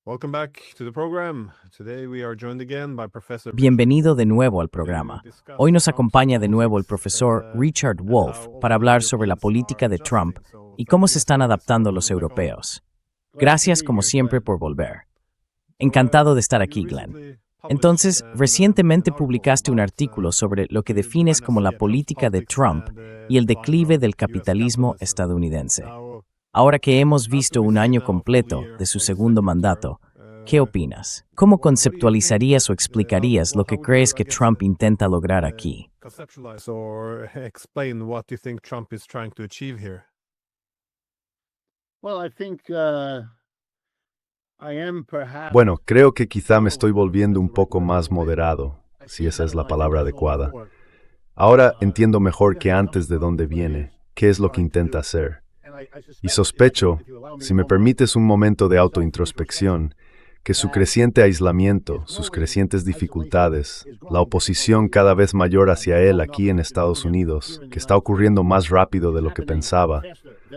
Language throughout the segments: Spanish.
Welcome back to the program. Today we are joined again by Professor Bienvenido de nuevo al programa. Hoy nos acompaña de nuevo el profesor Richard Wolff para hablar sobre la política de Trump y cómo se están adaptando los europeos. Gracias como siempre por volver. Encantado de estar aquí, Glenn. Entonces, recientemente publicaste un artículo sobre lo que defines como la política de Trump y el declive del capitalismo estadounidense. Ahora que hemos visto un año completo de su segundo mandato, ¿qué opinas? ¿Cómo conceptualizarías o explicarías lo que crees que Trump intenta lograr aquí? Bueno, creo que quizá me estoy volviendo un poco más moderado, si esa es la palabra adecuada. Ahora entiendo mejor que antes de dónde viene, qué es lo que intenta hacer. Y sospecho, si me permites un momento de autointrospección, que su creciente aislamiento, sus crecientes dificultades, la oposición cada vez mayor hacia él aquí en Estados Unidos, que está ocurriendo más rápido de lo que pensaba,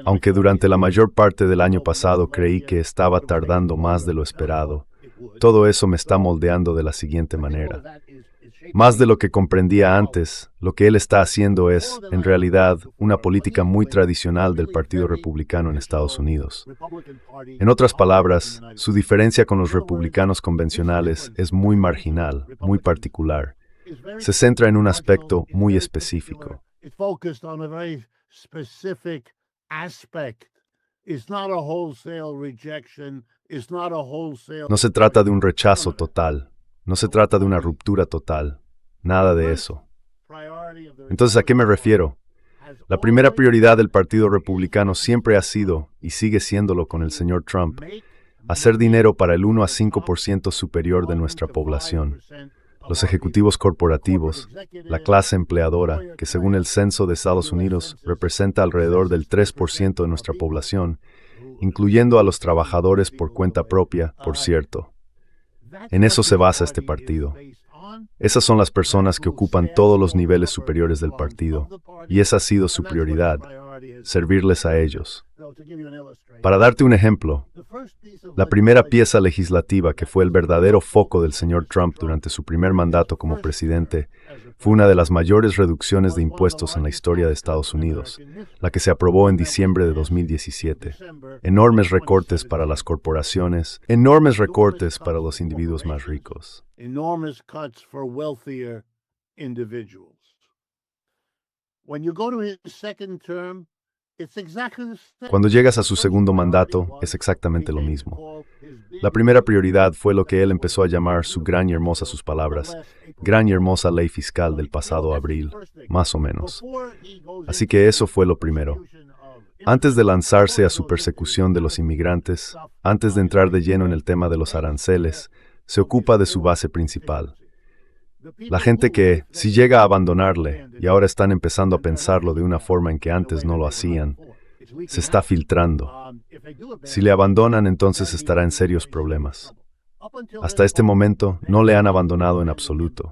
aunque durante la mayor parte del año pasado creí que estaba tardando más de lo esperado, todo eso me está moldeando de la siguiente manera. Más de lo que comprendía antes, lo que él está haciendo es, en realidad, una política muy tradicional del Partido Republicano en Estados Unidos. En otras palabras, su diferencia con los republicanos convencionales es muy marginal, muy particular. Se centra en un aspecto muy específico. No se trata de un rechazo total. No se trata de una ruptura total, nada de eso. Entonces, ¿a qué me refiero? La primera prioridad del Partido Republicano siempre ha sido, y sigue siéndolo con el señor Trump, hacer dinero para el 1 a 5% superior de nuestra población. Los ejecutivos corporativos, la clase empleadora, que según el censo de Estados Unidos representa alrededor del 3% de nuestra población, incluyendo a los trabajadores por cuenta propia, por cierto. En eso se basa este partido. Esas son las personas que ocupan todos los niveles superiores del partido, y esa ha sido su prioridad, servirles a ellos. Para darte un ejemplo, la primera pieza legislativa que fue el verdadero foco del señor Trump durante su primer mandato como presidente fue una de las mayores reducciones de impuestos en la historia de Estados Unidos, la que se aprobó en diciembre de 2017. Enormes recortes para las corporaciones, enormes recortes para los individuos más ricos. Cuando llegas a su segundo mandato, es exactamente lo mismo. La primera prioridad fue lo que él empezó a llamar su gran y hermosa, sus palabras, gran y hermosa ley fiscal del pasado abril, más o menos. Así que eso fue lo primero. Antes de lanzarse a su persecución de los inmigrantes, antes de entrar de lleno en el tema de los aranceles, se ocupa de su base principal. La gente que, si llega a abandonarle, y ahora están empezando a pensarlo de una forma en que antes no lo hacían, se está filtrando. Si le abandonan, entonces estará en serios problemas. Hasta este momento, no le han abandonado en absoluto.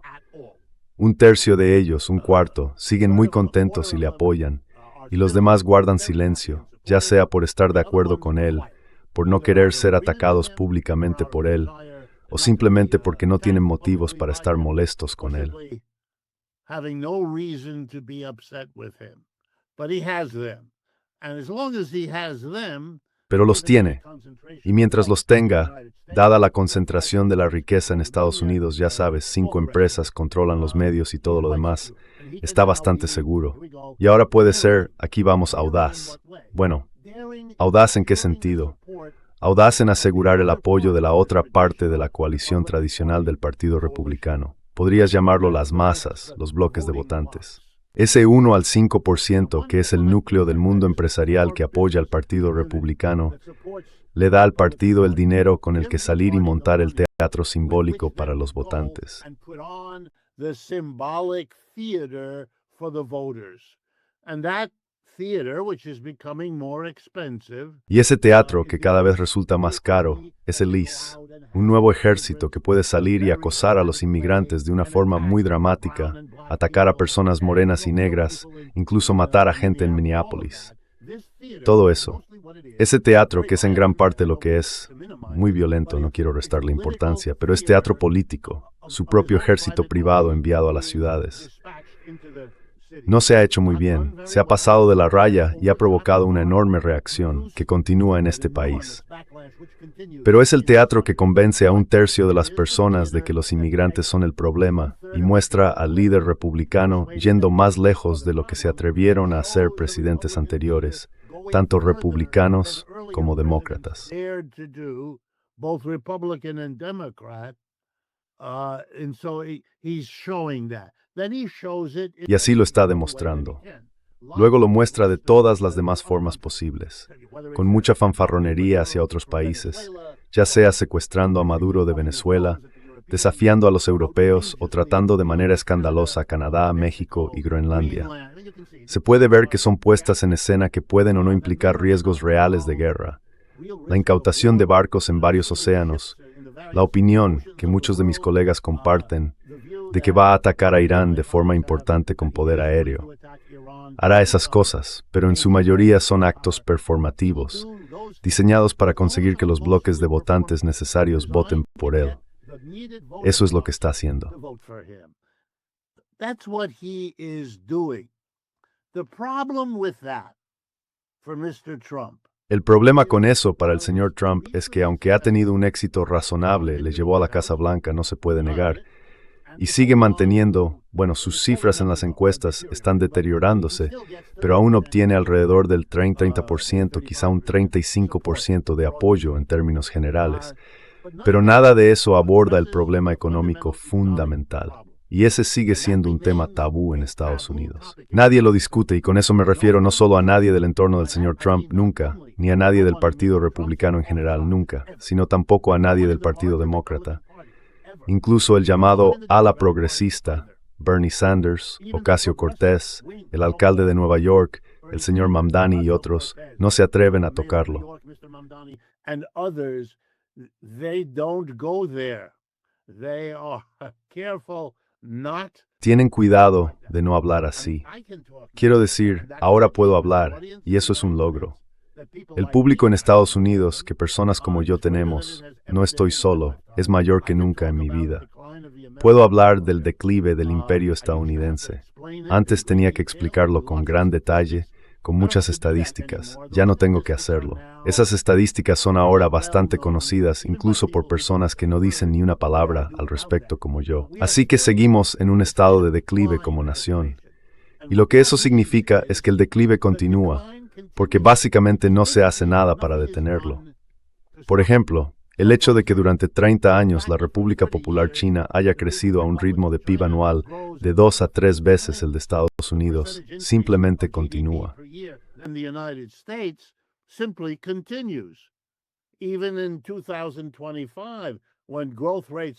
Un tercio de ellos, un cuarto, siguen muy contentos y le apoyan, y los demás guardan silencio, ya sea por estar de acuerdo con él, por no querer ser atacados públicamente por él, o simplemente porque no tienen motivos para estar molestos con él. Pero los tiene, y mientras los tenga, dada la concentración de la riqueza en Estados Unidos, ya sabes, 5 empresas controlan los medios y todo lo demás, está bastante seguro. Y ahora puede ser, aquí vamos, audaz. Bueno, ¿audaz en qué sentido? Audaz en asegurar el apoyo de la otra parte de la coalición tradicional del Partido Republicano. Podrías llamarlo las masas, los bloques de votantes. Ese 1 al 5% que es el núcleo del mundo empresarial que apoya al Partido Republicano, le da al partido el dinero con el que salir y montar el teatro simbólico para los votantes. Y ese teatro, que cada vez resulta más caro, es el ICE, un nuevo ejército que puede salir y acosar a los inmigrantes de una forma muy dramática, atacar a personas morenas y negras, incluso matar a gente en Minneapolis. Todo eso. Ese teatro, que es en gran parte lo que es, muy violento, no quiero restarle importancia, pero es teatro político, su propio ejército privado enviado a las ciudades. No se ha hecho muy bien, se ha pasado de la raya y ha provocado una enorme reacción que continúa en este país. Pero es el teatro que convence a un tercio de las personas de que los inmigrantes son el problema y muestra al líder republicano yendo más lejos de lo que se atrevieron a hacer presidentes anteriores, tanto republicanos como demócratas. Y así lo está demostrando. Luego lo muestra de todas las demás formas posibles, con mucha fanfarronería hacia otros países, ya sea secuestrando a Maduro de Venezuela, desafiando a los europeos o tratando de manera escandalosa a Canadá, México y Groenlandia. Se puede ver que son puestas en escena que pueden o no implicar riesgos reales de guerra. La incautación de barcos en varios océanos, la opinión que muchos de mis colegas comparten de que va a atacar a Irán de forma importante con poder aéreo. Hará esas cosas, pero en su mayoría son actos performativos, diseñados para conseguir que los bloques de votantes necesarios voten por él. Eso es lo que está haciendo. El problema con eso para el señor Trump es que aunque ha tenido un éxito razonable, le llevó a la Casa Blanca, no se puede negar, y sigue manteniendo, sus cifras en las encuestas están deteriorándose, pero aún obtiene alrededor del 30%, quizá un 35% de apoyo en términos generales. Pero nada de eso aborda el problema económico fundamental. Y ese sigue siendo un tema tabú en Estados Unidos. Nadie lo discute, y con eso me refiero no solo a nadie del entorno del señor Trump, nunca, ni a nadie del Partido Republicano en general, nunca, sino tampoco a nadie del Partido Demócrata. Incluso el llamado ala progresista, Bernie Sanders, Ocasio-Cortez, el alcalde de Nueva York, el señor Mamdani y otros, no se atreven a tocarlo. Tienen cuidado de no hablar así. Quiero decir, ahora puedo hablar, y eso es un logro. El público en Estados Unidos, que personas como yo tenemos, no estoy solo, es mayor que nunca en mi vida. Puedo hablar del declive del imperio estadounidense. Antes tenía que explicarlo con gran detalle, con muchas estadísticas. Ya no tengo que hacerlo. Esas estadísticas son ahora bastante conocidas, incluso por personas que no dicen ni una palabra al respecto como yo. Así que seguimos en un estado de declive como nación. Y lo que eso significa es que el declive continúa, porque básicamente no se hace nada para detenerlo. Por ejemplo, el hecho de que durante 30 años la República Popular China haya crecido a un ritmo de PIB anual de 2 a 3 veces el de Estados Unidos simplemente continúa.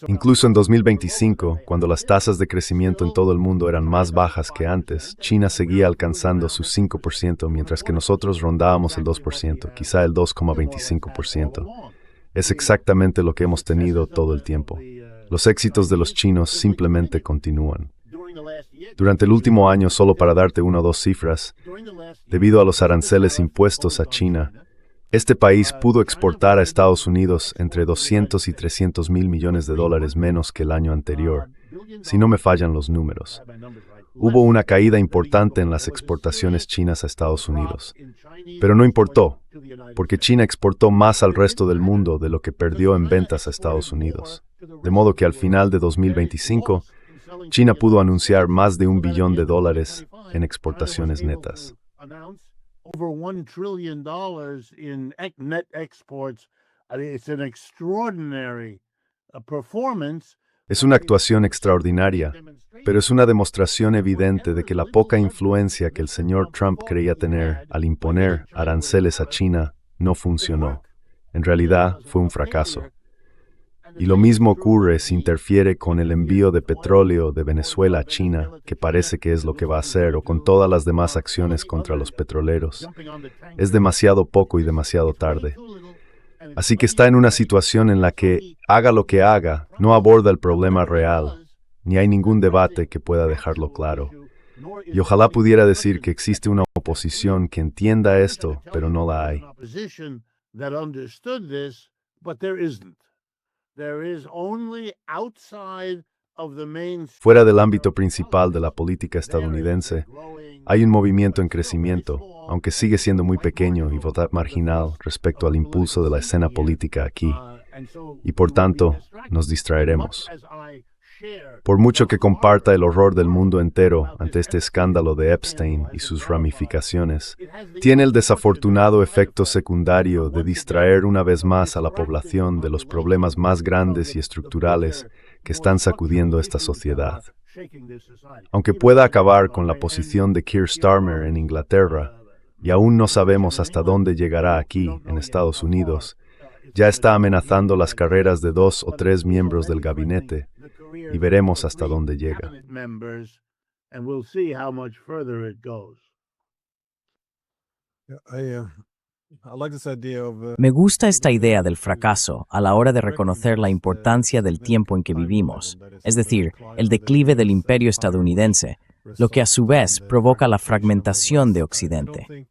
Incluso en 2025, cuando las tasas de crecimiento en todo el mundo eran más bajas que antes, China seguía alcanzando su 5%, mientras que nosotros rondábamos el 2%, quizá el 2,25%. Es exactamente lo que hemos tenido todo el tiempo. Los éxitos de los chinos simplemente continúan. Durante el último año, solo para darte una o dos cifras, debido a los aranceles impuestos a China, este país pudo exportar a Estados Unidos entre 200 y 300 mil millones de dólares menos que el año anterior, si no me fallan los números. Hubo una caída importante en las exportaciones chinas a Estados Unidos, pero no importó, porque China exportó más al resto del mundo de lo que perdió en ventas a Estados Unidos. De modo que al final de 2025, China pudo anunciar más de $1 billón en exportaciones netas. Over $1 trillion in net exports. It's an extraordinary performance. Es una actuación extraordinaria, pero es una demostración evidente de que la poca influencia que el señor Trump creía tener al imponer aranceles a China no funcionó. En realidad, fue un fracaso. Y lo mismo ocurre si interfiere con el envío de petróleo de Venezuela a China, que parece que es lo que va a hacer, o con todas las demás acciones contra los petroleros. Es demasiado poco y demasiado tarde. Así que está en una situación en la que, haga lo que haga, no aborda el problema real, ni hay ningún debate que pueda dejarlo claro. Y ojalá pudiera decir que existe una oposición que entienda esto, pero no la hay. That understood this, but there isn't. There is only outside of the main. Fuera del ámbito principal de la política estadounidense, hay un movimiento en crecimiento, aunque sigue siendo muy pequeño y marginal respecto al impulso de la escena política aquí, y por tanto nos distraeremos. Por mucho que comparta el horror del mundo entero ante este escándalo de Epstein y sus ramificaciones, tiene el desafortunado efecto secundario de distraer una vez más a la población de los problemas más grandes y estructurales que están sacudiendo esta sociedad. Aunque pueda acabar con la posición de Keir Starmer en Inglaterra, y aún no sabemos hasta dónde llegará aquí, en Estados Unidos, ya está amenazando las carreras de 2 o 3 miembros del gabinete, y veremos hasta dónde llega. Me gusta esta idea del fracaso a la hora de reconocer la importancia del tiempo en que vivimos, es decir, el declive del imperio estadounidense, lo que a su vez provoca la fragmentación de Occidente.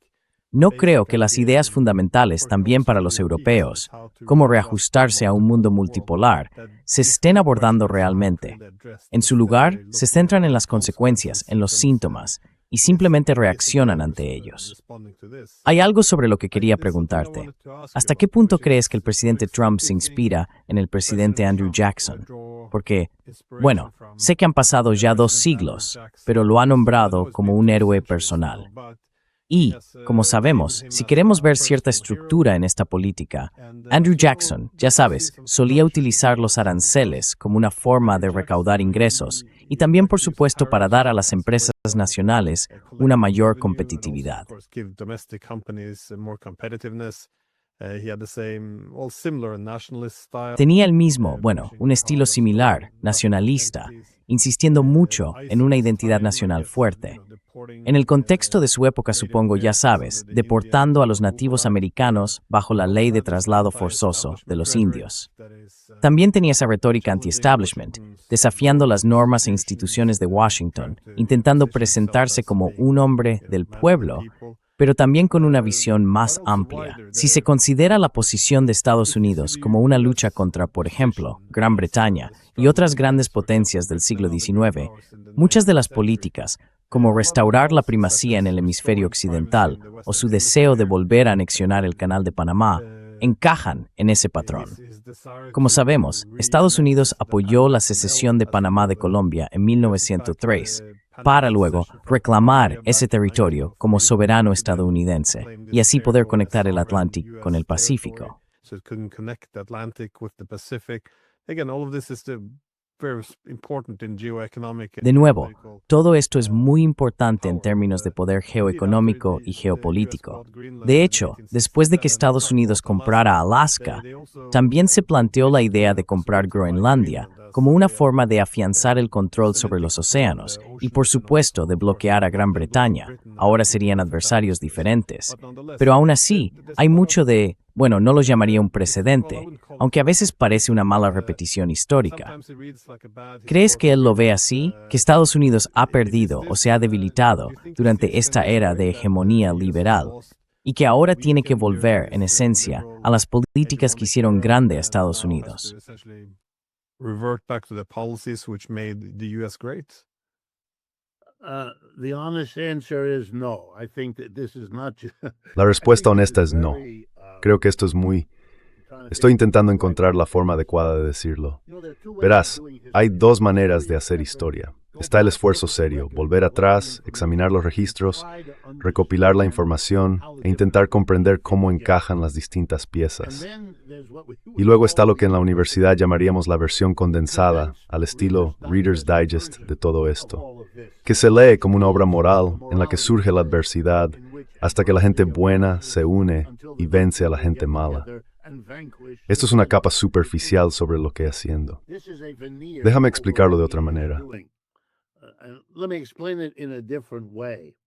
No creo que las ideas fundamentales también para los europeos, como reajustarse a un mundo multipolar, se estén abordando realmente. En su lugar, se centran en las consecuencias, en los síntomas, y simplemente reaccionan ante ellos. Hay algo sobre lo que quería preguntarte. ¿Hasta qué punto crees que el presidente Trump se inspira en el presidente Andrew Jackson? Porque, bueno, sé que han pasado ya 2 siglos, pero lo ha nombrado como un héroe personal. Y, como sabemos, si queremos ver cierta estructura en esta política, Andrew Jackson, ya sabes, solía utilizar los aranceles como una forma de recaudar ingresos y también, por supuesto, para dar a las empresas nacionales una mayor competitividad. Tenía el mismo, un estilo similar, nacionalista, insistiendo mucho en una identidad nacional fuerte. En el contexto de su época, supongo, ya sabes, deportando a los nativos americanos bajo la ley de traslado forzoso de los indios. También tenía esa retórica anti-establishment, desafiando las normas e instituciones de Washington, intentando presentarse como un hombre del pueblo, pero también con una visión más amplia. Si se considera la posición de Estados Unidos como una lucha contra, por ejemplo, Gran Bretaña y otras grandes potencias del siglo XIX, muchas de las políticas, como restaurar la primacía en el hemisferio occidental o su deseo de volver a anexionar el Canal de Panamá, encajan en ese patrón. Como sabemos, Estados Unidos apoyó la secesión de Panamá de Colombia en 1903, para luego reclamar ese territorio como soberano estadounidense y así poder conectar el Atlántico con el Pacífico. De nuevo, todo esto es muy importante en términos de poder geoeconómico y geopolítico. De hecho, después de que Estados Unidos comprara Alaska, también se planteó la idea de comprar Groenlandia como una forma de afianzar el control sobre los océanos y, por supuesto, de bloquear a Gran Bretaña. Ahora serían adversarios diferentes. Pero aún así, hay mucho de, no lo llamaría un precedente, aunque a veces parece una mala repetición histórica. ¿Crees que él lo ve así? ¿Que Estados Unidos ha perdido o se ha debilitado durante esta era de hegemonía liberal? Y que ahora tiene que volver, en esencia, a las políticas que hicieron grande a Estados Unidos. Revert back to the policies which made the US great? The honest answer is no. I think that this is not just. La respuesta honesta es no. Creo que esto es muy... Estoy intentando encontrar la forma adecuada de decirlo. Verás, hay 2 maneras de hacer historia. Está el esfuerzo serio, volver atrás, examinar los registros, recopilar la información e intentar comprender cómo encajan las distintas piezas. Y luego está lo que en la universidad llamaríamos la versión condensada, al estilo Reader's Digest de todo esto, que se lee como una obra moral en la que surge la adversidad hasta que la gente buena se une y vence a la gente mala. Esto es una capa superficial sobre lo que haciendo. Déjame explicarlo de otra manera. Let me explain it in a different way.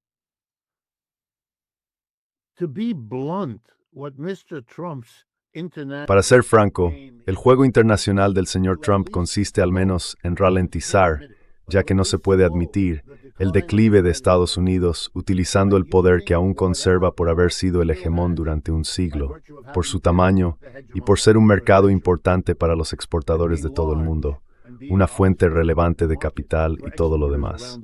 To be blunt, what Mr. Trump's international... Para ser franco, el juego internacional del señor Trump consiste al menos en ralentizar, ya que no se puede admitir, el declive de Estados Unidos, utilizando el poder que aún conserva por haber sido el hegemón durante un siglo, por su tamaño y por ser un mercado importante para los exportadores de todo el mundo, una fuente relevante de capital y todo lo demás.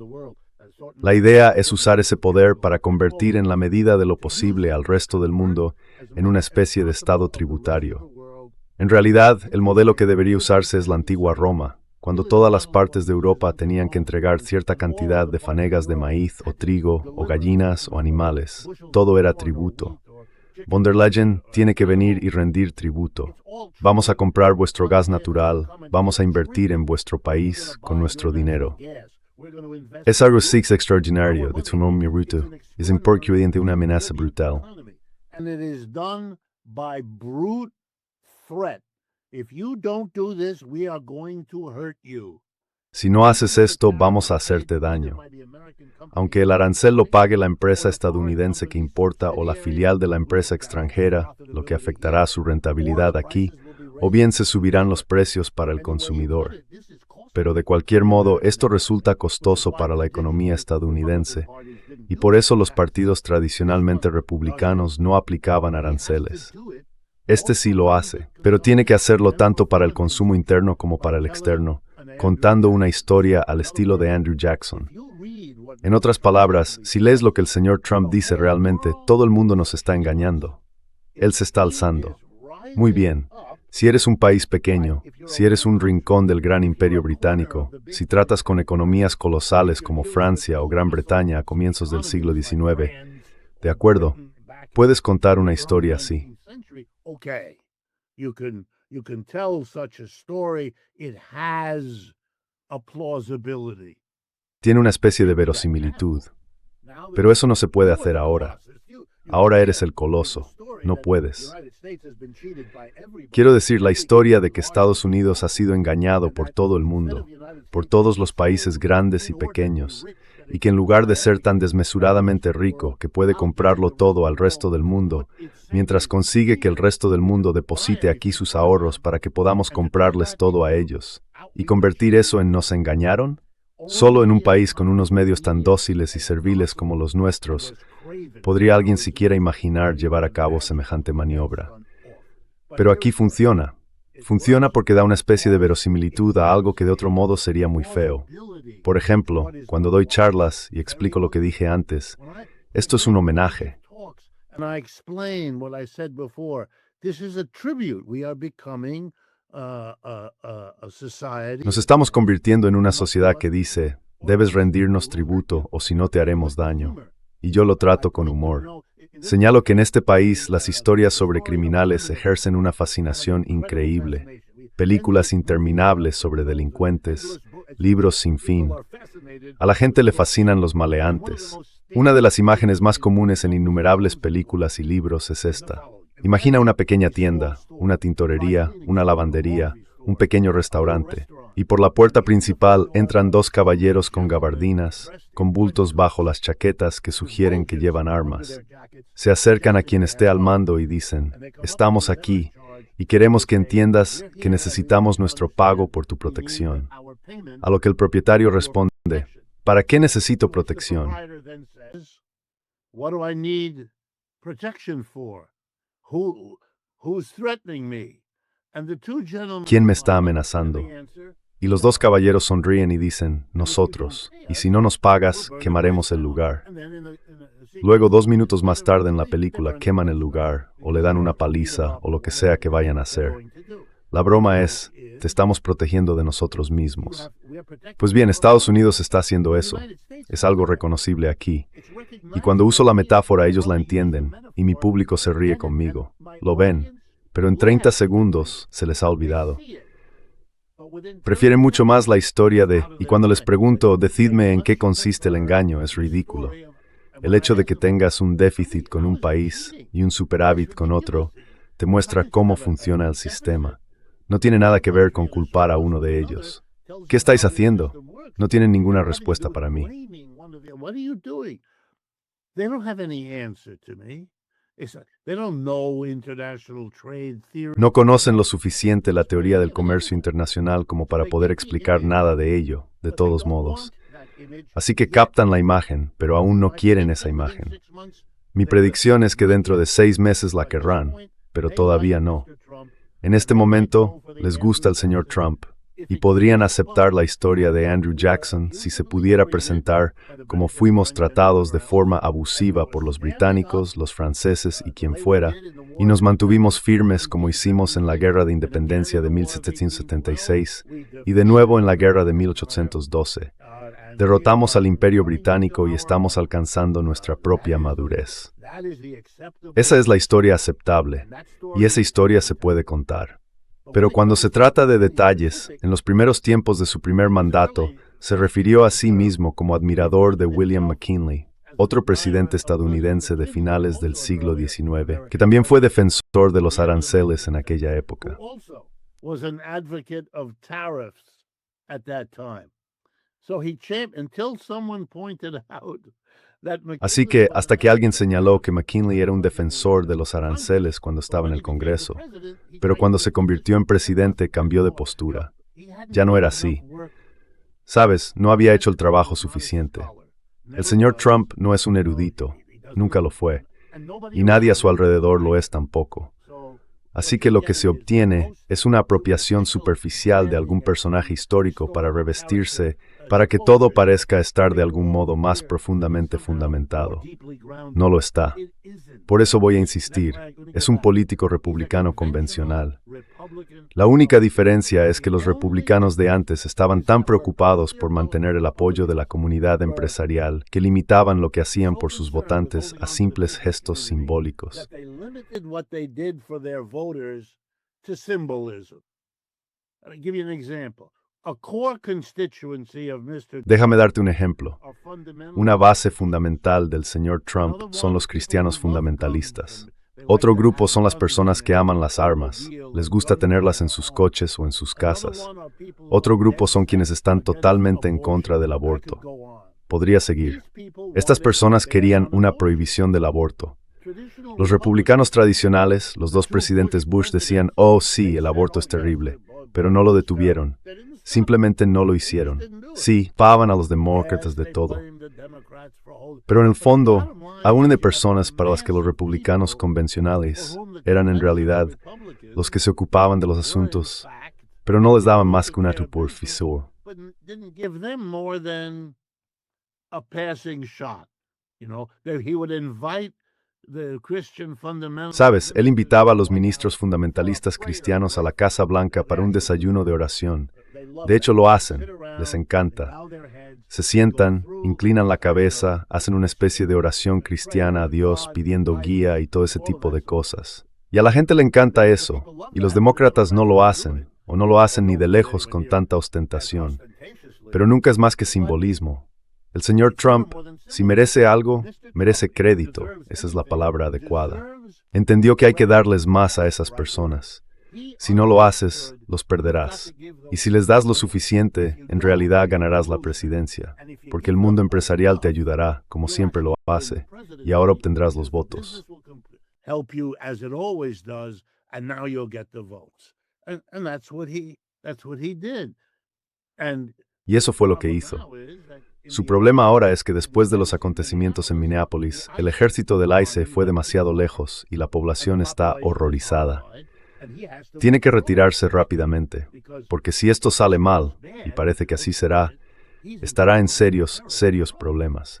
La idea es usar ese poder para convertir en la medida de lo posible al resto del mundo en una especie de estado tributario. En realidad, el modelo que debería usarse es la antigua Roma, cuando todas las partes de Europa tenían que entregar cierta cantidad de fanegas de maíz o trigo o gallinas o animales. Todo era tributo. Von der Leyen tiene que venir y rendir tributo. Vamos a comprar vuestro gas natural, vamos a invertir en vuestro país con nuestro dinero. Es algo extraordinario de tomar mi ruta. Es importante una amenaza brutal. And it is done by brute threat. If you don't do this, we are going to hurt you. Si no haces esto, vamos a hacerte daño. Aunque el arancel lo pague la empresa estadounidense que importa o la filial de la empresa extranjera, lo que afectará su rentabilidad aquí, o bien se subirán los precios para el consumidor. Pero de cualquier modo, esto resulta costoso para la economía estadounidense, y por eso los partidos tradicionalmente republicanos no aplicaban aranceles. Este sí lo hace, pero tiene que hacerlo tanto para el consumo interno como para el externo, contando una historia al estilo de Andrew Jackson. En otras palabras, si lees lo que el señor Trump dice realmente, todo el mundo nos está engañando. Él se está alzando. Muy bien. Si eres un país pequeño, si eres un rincón del gran imperio británico, si tratas con economías colosales como Francia o Gran Bretaña a comienzos del siglo XIX, de acuerdo, puedes contar una historia así. Okay, you can tell such a story. It has a plausibility. Tiene una especie de verosimilitud, pero eso no se puede hacer ahora. Ahora eres el coloso, no puedes. Quiero decir, la historia de que Estados Unidos ha sido engañado por todo el mundo, por todos los países grandes y pequeños, y que en lugar de ser tan desmesuradamente rico que puede comprarlo todo al resto del mundo, mientras consigue que el resto del mundo deposite aquí sus ahorros para que podamos comprarles todo a ellos, y convertir eso en ¿nos engañaron? Solo en un país con unos medios tan dóciles y serviles como los nuestros, ¿podría alguien siquiera imaginar llevar a cabo semejante maniobra? Pero aquí funciona. Funciona porque da una especie de verosimilitud a algo que de otro modo sería muy feo. Por ejemplo, cuando doy charlas y explico lo que dije antes, esto es un homenaje. Nos estamos convirtiendo en una sociedad que dice, debes rendirnos tributo o si no te haremos daño. Y yo lo trato con humor. Señalo que en este país las historias sobre criminales ejercen una fascinación increíble. Películas interminables sobre delincuentes, libros sin fin. A la gente le fascinan los maleantes. Una de las imágenes más comunes en innumerables películas y libros es esta. Imagina una pequeña tienda, una tintorería, una lavandería, un pequeño restaurante, y por la puerta principal entran dos caballeros con gabardinas, con bultos bajo las chaquetas que sugieren que llevan armas. Se acercan a quien esté al mando y dicen, estamos aquí, y queremos que entiendas que necesitamos nuestro pago por tu protección. A lo que el propietario responde, ¿para qué necesito protección? ¿Quién me está amenazando? Y los dos caballeros sonríen y dicen, nosotros, y si no nos pagas, quemaremos el lugar. Luego, 2 minutos más tarde en la película, queman el lugar, o le dan una paliza, o lo que sea que vayan a hacer. La broma es, te estamos protegiendo de nosotros mismos. Pues bien, Estados Unidos está haciendo eso. Es algo reconocible aquí. Y cuando uso la metáfora, ellos la entienden, y mi público se ríe conmigo. Lo ven, pero en 30 segundos se les ha olvidado. Prefieren mucho más la historia de, y cuando les pregunto, decidme en qué consiste el engaño, es ridículo. El hecho de que tengas un déficit con un país y un superávit con otro, te muestra cómo funciona el sistema. No tiene nada que ver con culpar a uno de ellos. ¿Qué estáis haciendo? No tienen ninguna respuesta para mí. No conocen lo suficiente la teoría del comercio internacional como para poder explicar nada de ello, de todos modos. Así que captan la imagen, pero aún no quieren esa imagen. Mi predicción es que dentro de 6 meses la querrán, pero todavía no. En este momento, les gusta el señor Trump, y podrían aceptar la historia de Andrew Jackson si se pudiera presentar como fuimos tratados de forma abusiva por los británicos, los franceses y quien fuera, y nos mantuvimos firmes como hicimos en la Guerra de Independencia de 1776 y de nuevo en la Guerra de 1812. Derrotamos al Imperio Británico y estamos alcanzando nuestra propia madurez. Esa es la historia aceptable, y esa historia se puede contar. Pero cuando se trata de detalles, en los primeros tiempos de su primer mandato, se refirió a sí mismo como admirador de William McKinley, otro presidente estadounidense de finales del siglo XIX, que también fue defensor de los aranceles en aquella época. Así que hasta que alguien señaló que McKinley era un defensor de los aranceles cuando estaba en el Congreso, pero cuando se convirtió en presidente cambió de postura. Ya no era así. Sabes, no había hecho el trabajo suficiente. El señor Trump no es un erudito, nunca lo fue, y nadie a su alrededor lo es tampoco. Así que lo que se obtiene es una apropiación superficial de algún personaje histórico para revestirse, para que todo parezca estar de algún modo más profundamente fundamentado. No lo está. Por eso voy a insistir, es un político republicano convencional. La única diferencia es que los republicanos de antes estaban tan preocupados por mantener el apoyo de la comunidad empresarial que limitaban lo que hacían por sus votantes a simples gestos simbólicos. Déjame darte un ejemplo. Una base fundamental del señor Trump son los cristianos fundamentalistas. Otro grupo son las personas que aman las armas, les gusta tenerlas en sus coches o en sus casas. Otro grupo son quienes están totalmente en contra del aborto. Podría seguir. Estas personas querían una prohibición del aborto. Los republicanos tradicionales, los dos presidentes Bush decían, oh sí, el aborto es terrible, pero no lo detuvieron. Simplemente no lo hicieron. Sí, culpaban a los demócratas de todo. Pero en el fondo, aún de personas para las que los republicanos convencionales eran en realidad los que se ocupaban de los asuntos, pero no les daban más que una superficie. Sabes, él invitaba a los ministros fundamentalistas cristianos a la Casa Blanca para un desayuno de oración. De hecho, lo hacen, les encanta. Se sientan, inclinan la cabeza, hacen una especie de oración cristiana a Dios pidiendo guía y todo ese tipo de cosas. Y a la gente le encanta eso, y los demócratas no lo hacen, o no lo hacen ni de lejos con tanta ostentación. Pero nunca es más que simbolismo. El señor Trump, si merece algo, merece crédito, esa es la palabra adecuada. Entendió que hay que darles más a esas personas. Si no lo haces, los perderás. Y si les das lo suficiente, en realidad ganarás la presidencia, porque el mundo empresarial te ayudará, como siempre lo hace, y ahora obtendrás los votos. Y eso fue lo que hizo. Su problema ahora es que después de los acontecimientos en Minneapolis, el ejército del ICE fue demasiado lejos y la población está horrorizada. Tiene que retirarse rápidamente, porque si esto sale mal, y parece que así será, estará en serios problemas.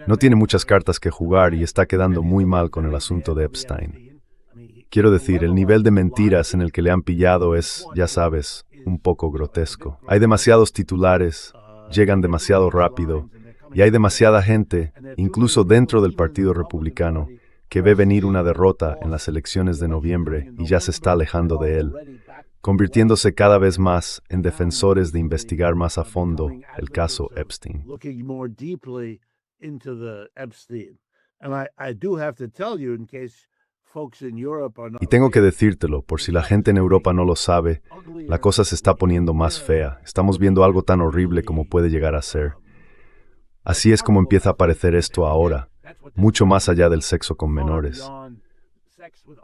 No tiene muchas cartas que jugar y está quedando muy mal con el asunto de Epstein. Quiero decir, el nivel de mentiras en el que le han pillado es, ya sabes, un poco grotesco. Hay demasiados titulares, llegan demasiado rápido, y hay demasiada gente, incluso dentro del Partido Republicano, que ve venir una derrota en las elecciones de noviembre y ya se está alejando de él, convirtiéndose cada vez más en defensores de investigar más a fondo el caso Epstein. Y tengo que decírtelo, por si la gente en Europa no lo sabe, la cosa se está poniendo más fea. Estamos viendo algo tan horrible como puede llegar a ser. Así es como empieza a aparecer esto ahora, mucho más allá del sexo con menores.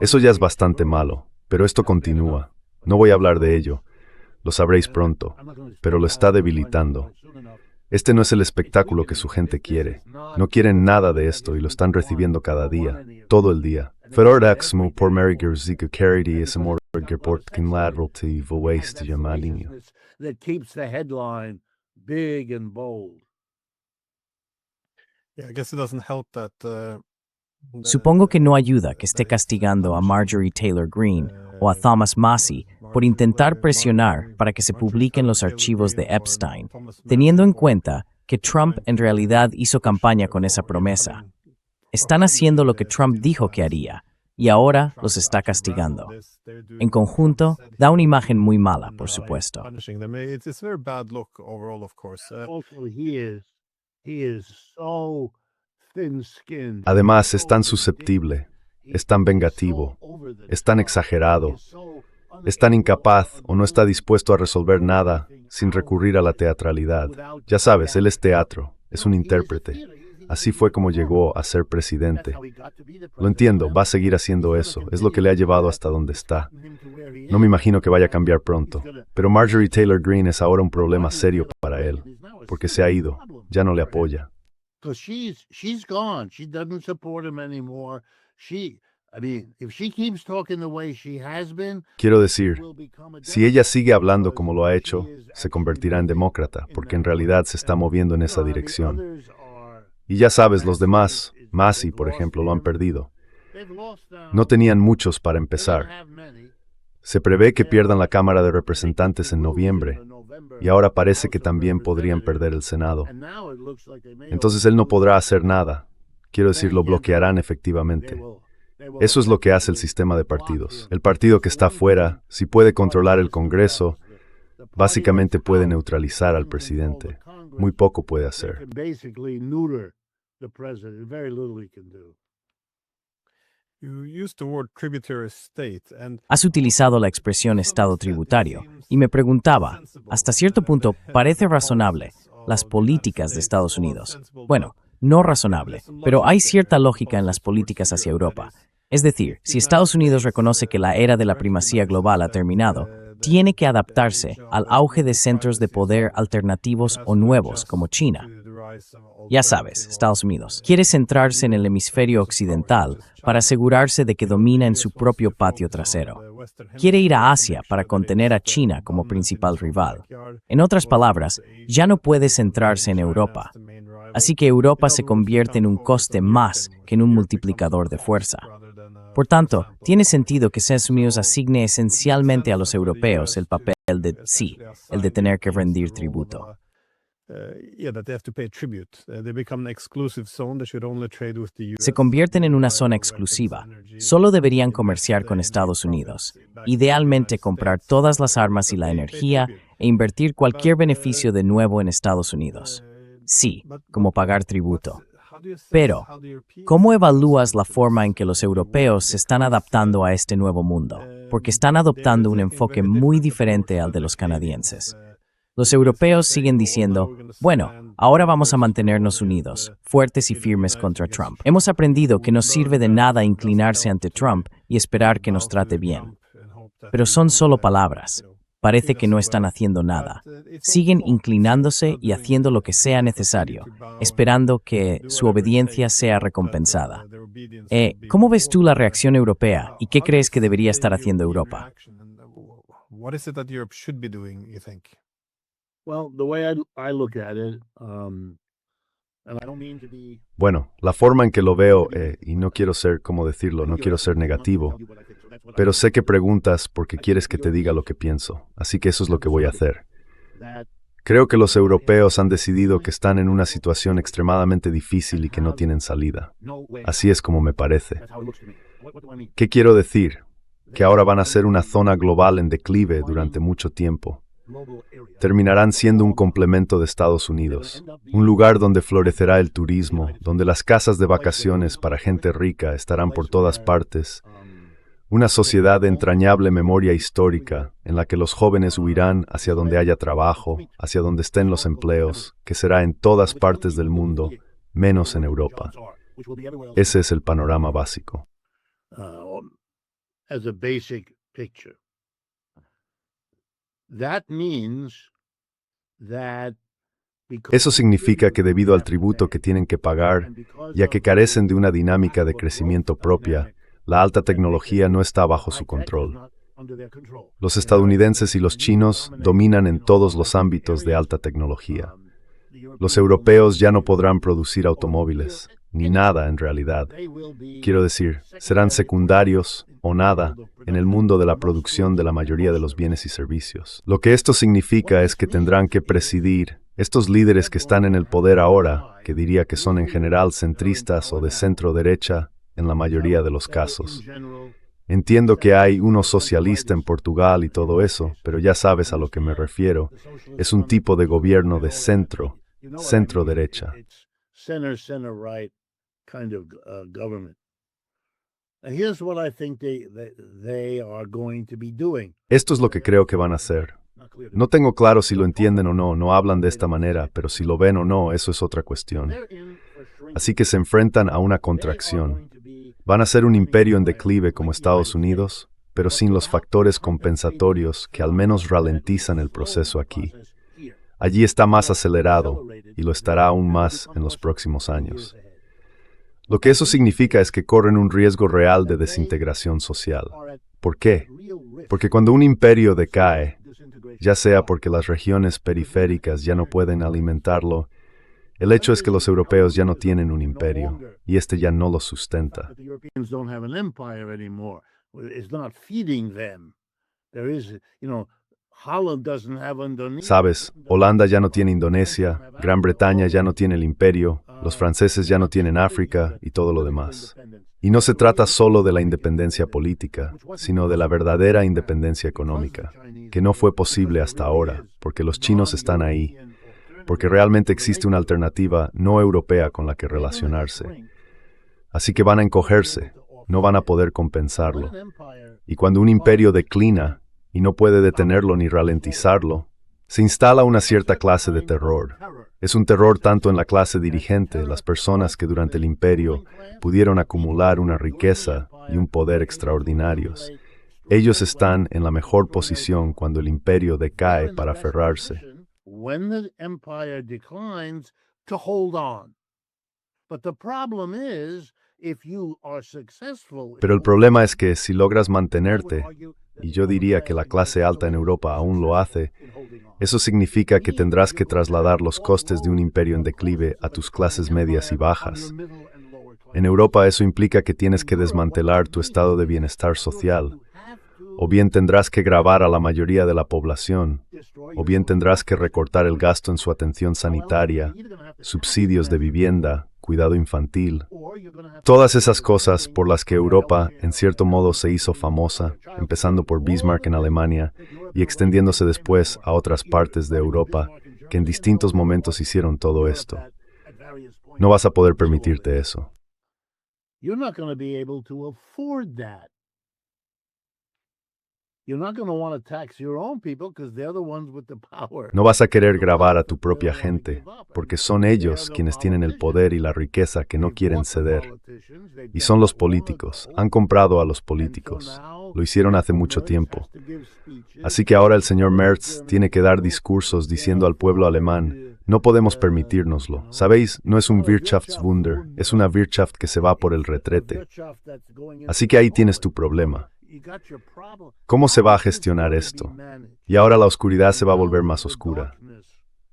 Eso ya es bastante malo, pero esto continúa. No voy a hablar de ello, lo sabréis pronto, pero lo está debilitando. Este no es el espectáculo que su gente quiere. No quieren nada de esto y lo están recibiendo cada día, todo el día. Verordags mu por meriger zika carity is more report can lateral to waste yamadinho. That keeps the headline big and bold. Yeah, I guess it doesn't help that. Supongo que no ayuda que esté castigando a Marjorie Taylor Greene o a Thomas Massie por intentar presionar para que se publiquen los archivos de Epstein, teniendo en cuenta que Trump en realidad hizo campaña con esa promesa. Están haciendo lo que Trump dijo que haría, y ahora los está castigando. En conjunto, da una imagen muy mala, por supuesto. Punishing them. It's a very bad look overall, of course. Also, he is so thin-skinned. Además, es tan susceptible, es tan vengativo, es tan exagerado, es tan incapaz o no está dispuesto a resolver nada sin recurrir a la teatralidad. Ya sabes, él es teatro, es un intérprete. Así fue como llegó a ser presidente. Lo entiendo, va a seguir haciendo eso, es lo que le ha llevado hasta donde está. No me imagino que vaya a cambiar pronto, pero Marjorie Taylor Greene es ahora un problema serio para él, porque se ha ido, ya no le apoya. Because she's gone. She doesn't support him anymore. If she keeps talking the way she has been, Quiero decir, si ella sigue hablando como lo ha hecho, se convertirá en demócrata, porque en realidad se está moviendo en esa dirección. Y ya sabes, los demás, Massie, por ejemplo, lo han perdido. No tenían muchos para empezar. Se prevé que pierdan la Cámara de Representantes en noviembre, y ahora parece que también podrían perder el Senado. Entonces él no podrá hacer nada. Quiero decir, lo bloquearán efectivamente. Eso es lo que hace el sistema de partidos. El partido que está fuera, si puede controlar el Congreso, básicamente puede neutralizar al presidente. Muy poco puede hacer. You used the word tributary state, and Has utilizado la expresión Estado tributario, y me preguntaba, hasta cierto punto, ¿parece razonable las políticas de Estados Unidos? Bueno, no razonable, pero hay cierta lógica en las políticas hacia Europa. Es decir, si Estados Unidos reconoce que la era de la primacía global ha terminado, tiene que adaptarse al auge de centros de poder alternativos o nuevos como China. Ya sabes, Estados Unidos quiere centrarse en el hemisferio occidental para asegurarse de que domina en su propio patio trasero. Quiere ir a Asia para contener a China como principal rival. En otras palabras, ya no puede centrarse en Europa. Así que Europa se convierte en un coste más que en un multiplicador de fuerza. Por tanto, tiene sentido que Estados Unidos asigne esencialmente a los europeos el papel de sí, el de tener que rendir tributo. that they have to pay tribute. They become an exclusive zone. They should only trade with the US. Se convierten en una zona exclusiva. Solo deberían comerciar con Estados Unidos. Idealmente comprar todas las armas y la energía e invertir cualquier beneficio de nuevo en Estados Unidos. Sí, como pagar tributo. Pero, ¿cómo evalúas la forma en que los europeos se están adaptando a este nuevo mundo? Porque están adoptando un enfoque muy diferente al de los canadienses. Los europeos siguen diciendo, bueno, ahora vamos a mantenernos unidos, fuertes y firmes contra Trump. Hemos aprendido que no sirve de nada inclinarse ante Trump y esperar que nos trate bien. Pero son solo palabras. Parece que no están haciendo nada. Siguen inclinándose y haciendo lo que sea necesario, esperando que su obediencia sea recompensada. ¿Cómo ves tú la reacción europea y qué crees que debería estar haciendo Europa? What is it that Europe should be doing, you think? Well, the way I look at it, and I don't mean to be. Bueno, la forma en que lo veo, y no quiero ser, ¿cómo decirlo? No quiero ser negativo, pero sé que preguntas porque quieres que te diga lo que pienso, así que eso es lo que voy a hacer. Creo que los europeos han decidido que están en una situación extremadamente difícil y que no tienen salida. Así es como me parece. ¿Qué quiero decir? Que ahora van a ser una zona global en declive durante mucho tiempo. Terminarán siendo un complemento de Estados Unidos, un lugar donde florecerá el turismo, donde las casas de vacaciones para gente rica estarán por todas partes, una sociedad de entrañable memoria histórica en la que los jóvenes huirán hacia donde haya trabajo, hacia donde estén los empleos, que será en todas partes del mundo, menos en Europa. Ese es el panorama básico. As a basic picture. That means that Eso significa que debido al tributo que tienen que pagar, ya que carecen de una dinámica de crecimiento propia, la alta tecnología no está bajo su control. Los estadounidenses y los chinos dominan en todos los ámbitos de alta tecnología. Los europeos ya no podrán producir automóviles, ni nada en realidad. Quiero decir, serán secundarios o nada en el mundo de la producción de la mayoría de los bienes y servicios. Lo que esto significa es que tendrán que presidir estos líderes que están en el poder ahora, que diría que son en general centristas o de centro derecha en la mayoría de los casos. Entiendo que hay uno socialista en Portugal y todo eso, pero ya sabes a lo que me refiero. Es un tipo de gobierno de centro derecha. Center-right kind of government. And here's what I think they are going to be doing. Esto es lo que creo que van a hacer. No tengo claro si lo entienden o no, no hablan de esta manera, pero si lo ven o no, eso es otra cuestión. Así que se enfrentan a una contracción. Van a ser un imperio en declive como Estados Unidos, pero sin los factores compensatorios que al menos ralentizan el proceso aquí. Allí está más acelerado y lo estará aún más en los próximos años. Lo que eso significa es que corren un riesgo real de desintegración social. ¿Por qué? Porque cuando un imperio decae, ya sea porque las regiones periféricas ya no pueden alimentarlo, el hecho es que los europeos ya no tienen un imperio, y este ya no los sustenta. Sabes, Holanda ya no tiene Indonesia, Gran Bretaña ya no tiene el imperio, los franceses ya no tienen África y todo lo demás. Y no se trata solo de la independencia política, sino de la verdadera independencia económica, que no fue posible hasta ahora, porque los chinos están ahí, porque realmente existe una alternativa no europea con la que relacionarse. Así que van a encogerse, no van a poder compensarlo. Y cuando un imperio declina, y no puede detenerlo ni ralentizarlo, se instala una cierta clase de terror. Es un terror tanto en la clase dirigente, las personas que durante el imperio pudieron acumular una riqueza y un poder extraordinarios. Ellos están en la mejor posición cuando el imperio decae para aferrarse. Pero el problema es que si logras mantenerte, y yo diría que la clase alta en Europa aún lo hace, eso significa que tendrás que trasladar los costes de un imperio en declive a tus clases medias y bajas. En Europa eso implica que tienes que desmantelar tu estado de bienestar social, o bien tendrás que gravar a la mayoría de la población, o bien tendrás que recortar el gasto en su atención sanitaria, subsidios de vivienda, cuidado infantil. Todas esas cosas por las que Europa, en cierto modo, se hizo famosa, empezando por Bismarck en Alemania y extendiéndose después a otras partes de Europa que en distintos momentos hicieron todo esto. No vas a poder permitirte eso. No vas a querer gravar a tu propia gente, porque son ellos quienes tienen el poder y la riqueza que no quieren ceder. Y son los políticos, han comprado a los políticos. Lo hicieron hace mucho tiempo. Así que ahora el señor Merz tiene que dar discursos diciendo al pueblo alemán, no podemos permitírnoslo. Sabéis, no es un Wirtschaftswunder, es una Wirtschaft que se va por el retrete. Así que ahí tienes tu problema. ¿Cómo se va a gestionar esto? Y ahora la oscuridad se va a volver más oscura.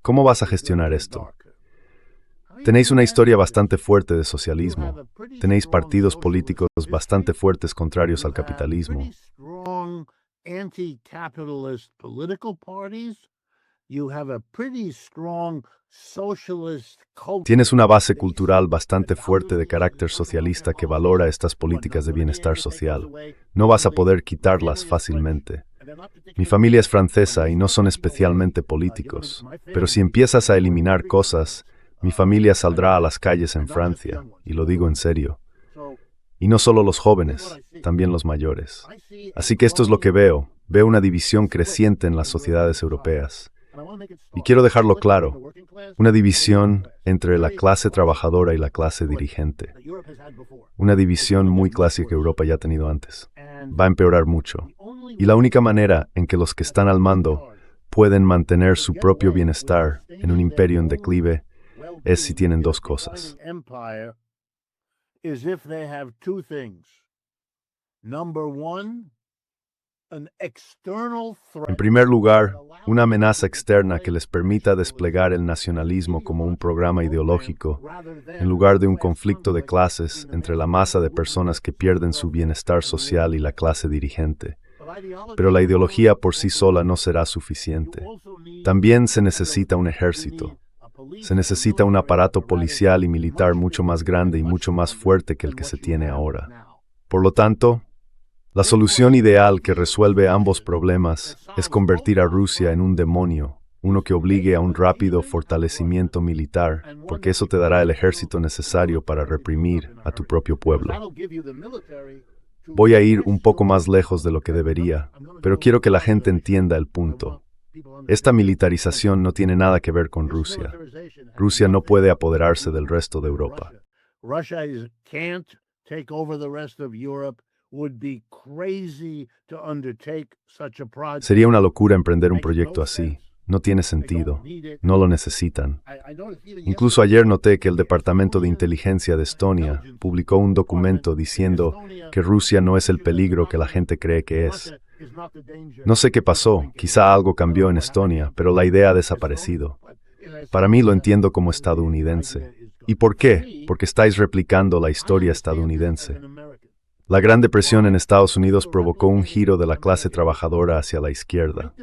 ¿Cómo vas a gestionar esto? Tenéis una historia bastante fuerte de socialismo. Tenéis partidos políticos bastante fuertes contrarios al capitalismo. Tienes una base cultural bastante fuerte de carácter socialista que valora estas políticas de bienestar social. No vas a poder quitarlas fácilmente. Mi familia es francesa y no son especialmente políticos, pero si empiezas a eliminar cosas, mi familia saldrá a las calles en Francia, y lo digo en serio. Y no solo los jóvenes, también los mayores. Así que esto es lo que veo. Veo una división creciente en las sociedades europeas. Y quiero dejarlo claro, una división entre la clase trabajadora y la clase dirigente. Una división muy clásica que Europa ya ha tenido antes. Va a empeorar mucho. Y la única manera en que los que están al mando pueden mantener su propio bienestar en un imperio en declive es si tienen dos cosas. Empire is if they have two things. Number one, an external En threat. primer lugar, una amenaza externa que les permita desplegar el nacionalismo como un programa ideológico, en lugar de un conflicto de clases entre la masa de personas que pierden su bienestar social y la clase dirigente. Pero la ideología por sí sola no será suficiente. También se necesita un ejército. Se necesita un aparato policial y militar mucho más grande y mucho más fuerte que el que se tiene ahora. Por lo tanto, la solución ideal que resuelve ambos problemas es convertir a Rusia en un demonio, uno que obligue a un rápido fortalecimiento militar, porque eso te dará el ejército necesario para reprimir a tu propio pueblo. Voy a ir un poco más lejos de lo que debería, pero quiero que la gente entienda el punto. Esta militarización no tiene nada que ver con Rusia. Rusia no puede apoderarse del resto de Europa. Russia can't take over the rest of Europe. Would be crazy to undertake such a project. Sería una locura emprender un proyecto así. No tiene sentido. No lo necesitan. Incluso ayer noté que el Departamento de Inteligencia de Estonia publicó un documento diciendo que Rusia no es el peligro que la gente cree que es. No sé qué pasó, quizá algo cambió en Estonia, pero la idea ha desaparecido. Para mí lo entiendo como estadounidense. ¿Y por qué? Porque estáis replicando la historia estadounidense. La Gran Depresión en Estados Unidos provocó un giro de la clase trabajadora hacia la izquierda.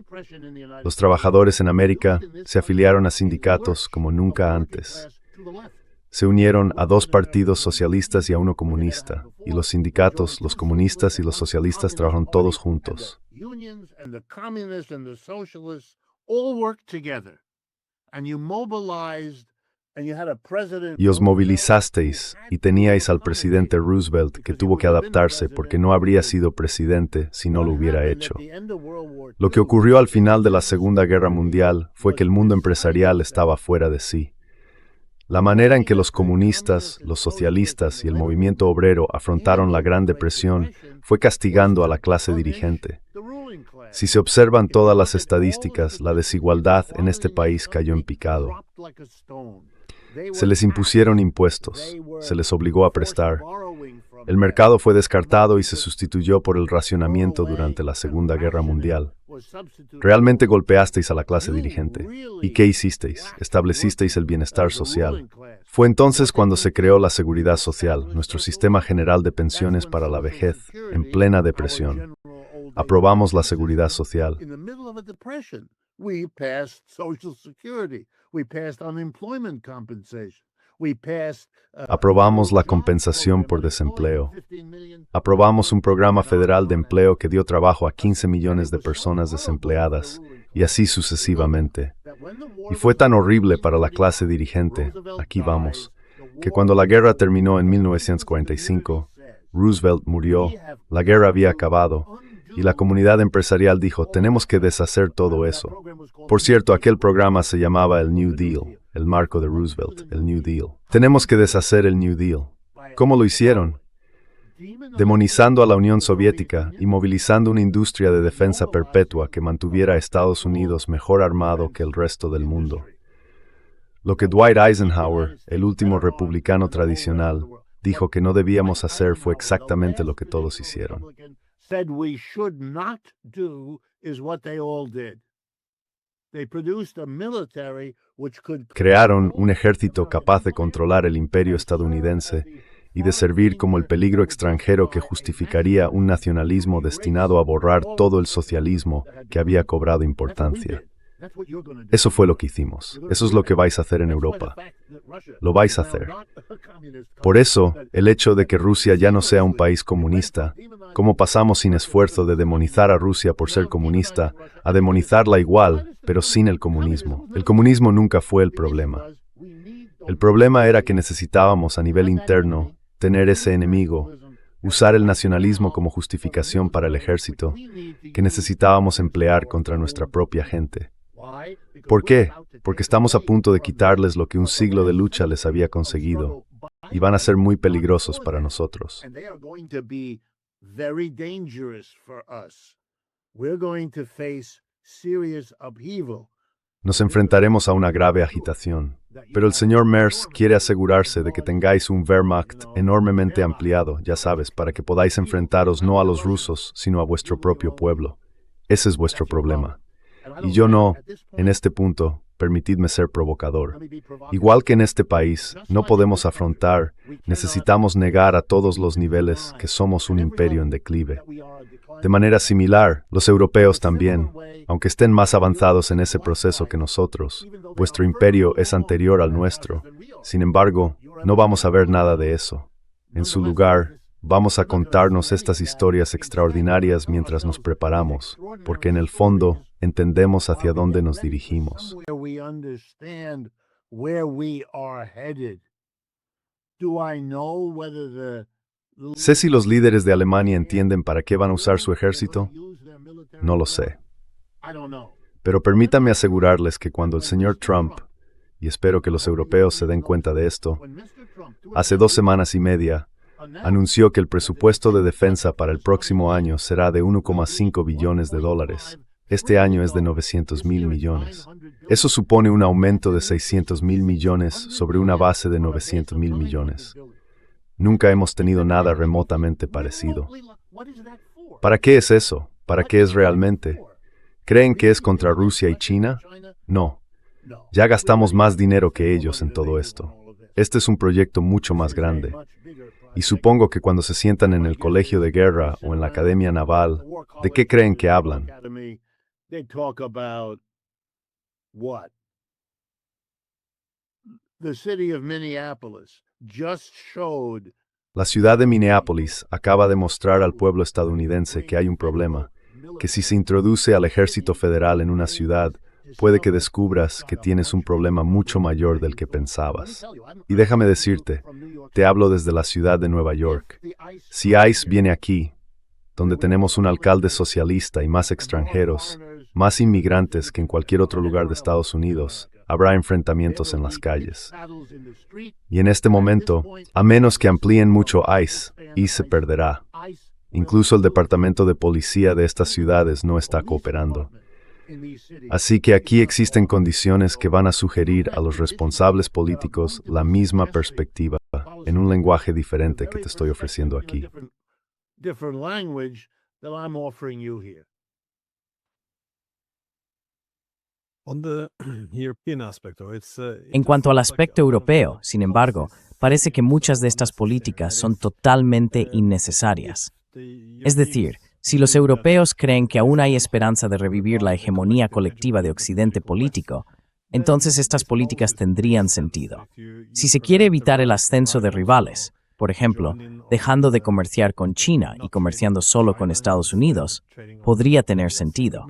Los trabajadores en América se afiliaron a sindicatos como nunca antes. Se unieron a dos partidos socialistas y a uno comunista, y los sindicatos, los comunistas y los socialistas trabajaron todos juntos. Y os movilizasteis, y teníais al presidente Roosevelt que tuvo que adaptarse porque no habría sido presidente si no lo hubiera hecho. Lo que ocurrió al final de la Segunda Guerra Mundial fue que el mundo empresarial estaba fuera de sí. La manera en que los comunistas, los socialistas y el movimiento obrero afrontaron la Gran Depresión fue castigando a la clase dirigente. Si se observan todas las estadísticas, la desigualdad en este país cayó en picado. Se les impusieron impuestos, se les obligó a prestar. El mercado fue descartado y se sustituyó por el racionamiento durante la Segunda Guerra Mundial. Realmente golpeasteis a la clase dirigente. ¿Y qué hicisteis? Establecisteis el bienestar social. Fue entonces cuando se creó la Seguridad Social, nuestro sistema general de pensiones para la vejez, en plena depresión. Aprobamos la Seguridad Social. We passed Social Security. We passed unemployment compensation. We passed, Aprobamos la compensación por desempleo. Aprobamos un programa federal de empleo que dio trabajo a 15 millones de personas desempleadas, y así sucesivamente. Y fue tan horrible para la clase dirigente, aquí vamos, que cuando la guerra terminó en 1945, Roosevelt murió, la guerra había acabado, y la comunidad empresarial dijo, tenemos que deshacer todo eso. Por cierto, aquel programa se llamaba el New Deal, el marco de Roosevelt, el New Deal. Tenemos que deshacer el New Deal. ¿Cómo lo hicieron? Demonizando a la Unión Soviética y movilizando una industria de defensa perpetua que mantuviera a Estados Unidos mejor armado que el resto del mundo. Lo que Dwight Eisenhower, el último republicano tradicional, dijo que no debíamos hacer fue exactamente lo que todos hicieron. said we should not do is what they all did. They produced a military which could Crearon un ejército capaz de controlar el imperio estadounidense y de servir como el peligro extranjero que justificaría un nacionalismo destinado a borrar todo el socialismo que había cobrado importancia. Eso fue lo que hicimos. Eso es lo que vais a hacer en Europa. Lo vais a hacer. Por eso, el hecho de que Rusia ya no sea un país comunista, cómo pasamos sin esfuerzo de demonizar a Rusia por ser comunista, a demonizarla igual, pero sin el comunismo. El comunismo nunca fue el problema. El problema era que necesitábamos a nivel interno tener ese enemigo, usar el nacionalismo como justificación para el ejército, que necesitábamos emplear contra nuestra propia gente. ¿Por qué? Porque estamos a punto de quitarles lo que un siglo de lucha les había conseguido, y van a ser muy peligrosos para nosotros. very dangerous for us. We're going to face serious upheaval. Nos enfrentaremos a una grave agitación. Pero el señor Merz quiere asegurarse de que tengáis un Wehrmacht enormemente ampliado, ya sabes, para que podáis enfrentaros no a los rusos, sino a vuestro propio pueblo. Ese es vuestro problema. Y yo no, en este punto, permitidme ser provocador. Igual que en este país, no podemos afrontar, necesitamos negar a todos los niveles que somos un imperio en declive. De manera similar, los europeos también, aunque estén más avanzados en ese proceso que nosotros, vuestro imperio es anterior al nuestro. Sin embargo, no vamos a ver nada de eso. En su lugar, vamos a contarnos estas historias extraordinarias mientras nos preparamos, porque en el fondo entendemos hacia dónde nos dirigimos. ¿Sé si los líderes de Alemania entienden para qué van a usar su ejército? No lo sé. Pero permítanme asegurarles que cuando el señor Trump, y espero que los europeos se den cuenta de esto, hace 2 semanas y media, anunció que el presupuesto de defensa para el próximo año será de 1,5 billones de dólares. Este año es de 900,000 millones. Eso supone un aumento de 600,000 millones sobre una base de 900,000 millones. Nunca hemos tenido nada remotamente parecido. ¿Para qué es eso? ¿Para qué es realmente? ¿Creen que es contra Rusia y China? No. Ya gastamos más dinero que ellos en todo esto. Este es un proyecto mucho más grande. Y supongo que cuando se sientan en el colegio de guerra o en la academia naval, ¿de qué creen que hablan? La ciudad de Minneapolis acaba de mostrar al pueblo estadounidense que hay un problema, que si se introduce al ejército federal en una ciudad, puede que descubras que tienes un problema mucho mayor del que pensabas. Y déjame decirte, te hablo desde la ciudad de Nueva York. Si ICE viene aquí, donde tenemos un alcalde socialista y más extranjeros, más inmigrantes que en cualquier otro lugar de Estados Unidos, habrá enfrentamientos en las calles. Y en este momento, a menos que amplíen mucho ICE se perderá. Incluso el departamento de policía de estas ciudades no está cooperando. Así que aquí existen condiciones que van a sugerir a los responsables políticos la misma perspectiva, en un lenguaje diferente que te estoy ofreciendo aquí. En cuanto al aspecto europeo, sin embargo, parece que muchas de estas políticas son totalmente innecesarias. Es decir, si los europeos creen que aún hay esperanza de revivir la hegemonía colectiva de Occidente político, entonces estas políticas tendrían sentido. Si se quiere evitar el ascenso de rivales, por ejemplo, dejando de comerciar con China y comerciando solo con Estados Unidos, podría tener sentido.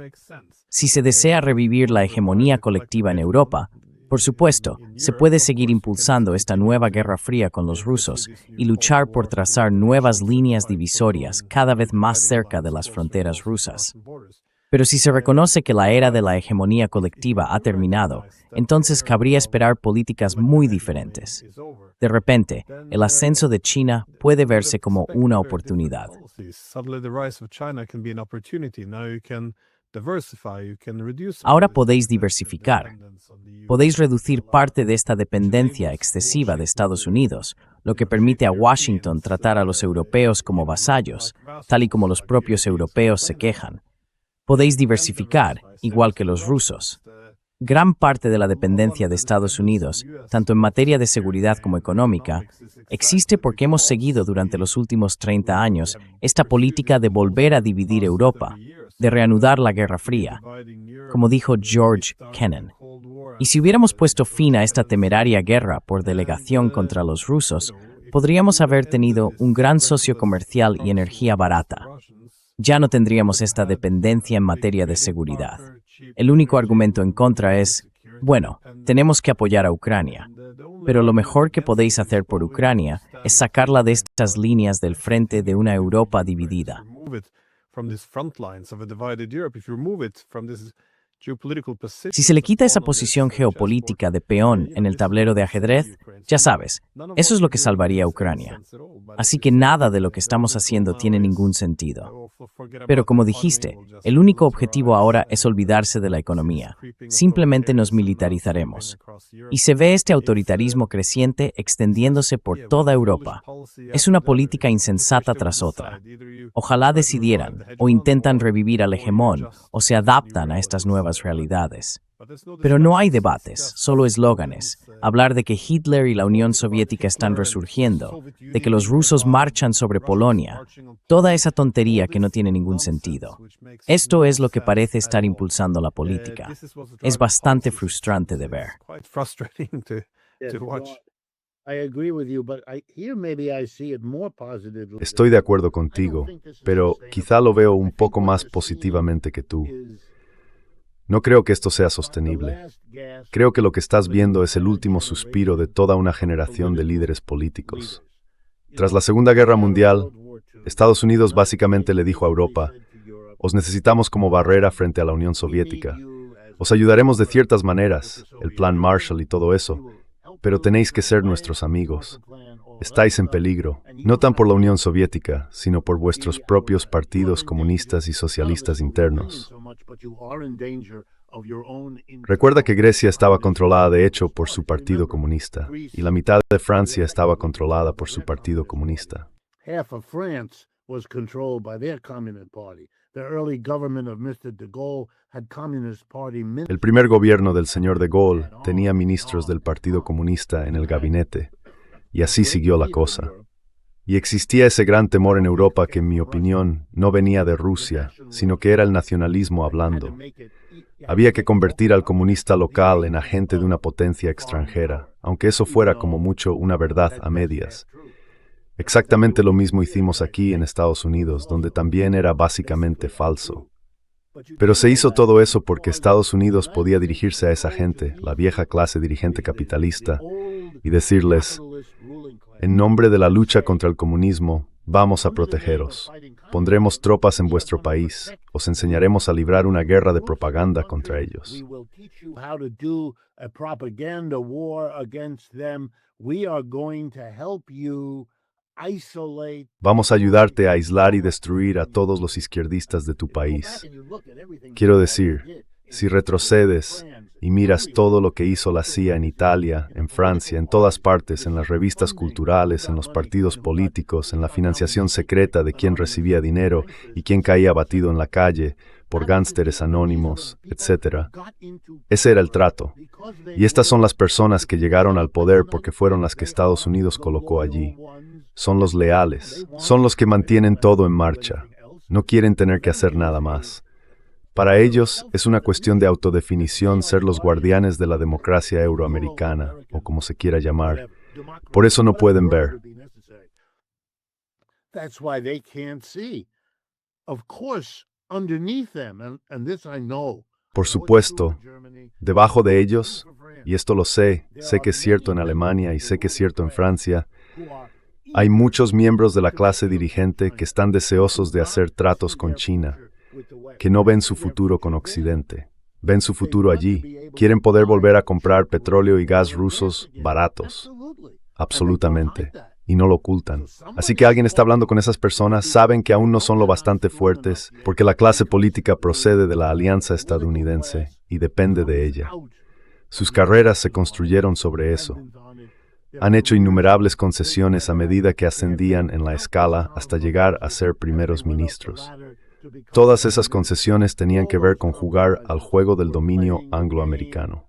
Si se desea revivir la hegemonía colectiva en Europa, por supuesto, se puede seguir impulsando esta nueva guerra fría con los rusos y luchar por trazar nuevas líneas divisorias cada vez más cerca de las fronteras rusas. Pero si se reconoce que la era de la hegemonía colectiva ha terminado, entonces cabría esperar políticas muy diferentes. De repente, el ascenso de China puede verse como una oportunidad. Ahora podéis diversificar. Podéis reducir parte de esta dependencia excesiva de Estados Unidos, lo que permite a Washington tratar a los europeos como vasallos, tal y como los propios europeos se quejan. Podéis diversificar, igual que los rusos. Gran parte de la dependencia de Estados Unidos, tanto en materia de seguridad como económica, existe porque hemos seguido durante los últimos 30 años esta política de volver a dividir Europa, de reanudar la Guerra Fría, como dijo George Kennan. Y si hubiéramos puesto fin a esta temeraria guerra por delegación contra los rusos, podríamos haber tenido un gran socio comercial y energía barata. Ya no tendríamos esta dependencia en materia de seguridad. El único argumento en contra es, bueno, tenemos que apoyar a Ucrania, pero lo mejor que podéis hacer por Ucrania es sacarla de estas líneas del frente de una Europa dividida. Si se le quita esa posición geopolítica de peón en el tablero de ajedrez, ya sabes, eso es lo que salvaría a Ucrania. Así que nada de lo que estamos haciendo tiene ningún sentido. Pero como dijiste, el único objetivo ahora es olvidarse de la economía. Simplemente nos militarizaremos. Y se ve este autoritarismo creciente extendiéndose por toda Europa. Es una política insensata tras otra. Ojalá decidieran, o intentan revivir al hegemón, o se adaptan a estas nuevas realidades. Pero no hay debates, solo eslóganes. Hablar de que Hitler y la Unión Soviética están resurgiendo, de que los rusos marchan sobre Polonia, toda esa tontería que no tiene ningún sentido. Esto es lo que parece estar impulsando la política. Es bastante frustrante de ver. Estoy de acuerdo contigo, pero quizá lo veo un poco más positivamente que tú. No creo que esto sea sostenible. Creo que lo que estás viendo es el último suspiro de toda una generación de líderes políticos. Tras la Segunda Guerra Mundial, Estados Unidos básicamente le dijo a Europa: os necesitamos como barrera frente a la Unión Soviética. Os ayudaremos de ciertas maneras, el Plan Marshall y todo eso, pero tenéis que ser nuestros amigos. Estáis en peligro, no tan por la Unión Soviética, sino por vuestros propios partidos comunistas y socialistas internos. Recuerda que Grecia estaba controlada de hecho por su partido comunista, y la mitad de Francia estaba controlada por su partido comunista. El primer gobierno del señor de Gaulle tenía ministros del Partido Comunista en el gabinete, y así siguió la cosa. Y existía ese gran temor en Europa que, en mi opinión, no venía de Rusia, sino que era el nacionalismo hablando. Había que convertir al comunista local en agente de una potencia extranjera, aunque eso fuera como mucho una verdad a medias. Exactamente lo mismo hicimos aquí en Estados Unidos, donde también era básicamente falso. Pero se hizo todo eso porque Estados Unidos podía dirigirse a esa gente, la vieja clase dirigente capitalista, y decirles: en nombre de la lucha contra el comunismo, vamos a protegeros. Pondremos tropas en vuestro país. Os enseñaremos a librar una guerra de propaganda contra ellos. Vamos a ayudarte a aislar y destruir a todos los izquierdistas de tu país. Quiero decir, si retrocedes y miras todo lo que hizo la CIA en Italia, en Francia, en todas partes, en las revistas culturales, en los partidos políticos, en la financiación secreta de quien recibía dinero y quien caía abatido en la calle por gánsteres anónimos, etc. Ese era el trato. Y estas son las personas que llegaron al poder porque fueron las que Estados Unidos colocó allí. Son los leales, son los que mantienen todo en marcha. No quieren tener que hacer nada más. Para ellos es una cuestión de autodefinición ser los guardianes de la democracia euroamericana, o como se quiera llamar. Por eso no pueden ver. Por supuesto, debajo de ellos, y esto lo sé que es cierto en Alemania y sé que es cierto en Francia, hay muchos miembros de la clase dirigente que están deseosos de hacer tratos con China, que no ven su futuro con Occidente. Ven su futuro allí. Quieren poder volver a comprar petróleo y gas rusos baratos. Absolutamente. Y no lo ocultan. Así que alguien está hablando con esas personas, saben que aún no son lo bastante fuertes, porque la clase política procede de la alianza estadounidense y depende de ella. Sus carreras se construyeron sobre eso. Han hecho innumerables concesiones a medida que ascendían en la escala hasta llegar a ser primeros ministros. Todas esas concesiones tenían que ver con jugar al juego del dominio angloamericano.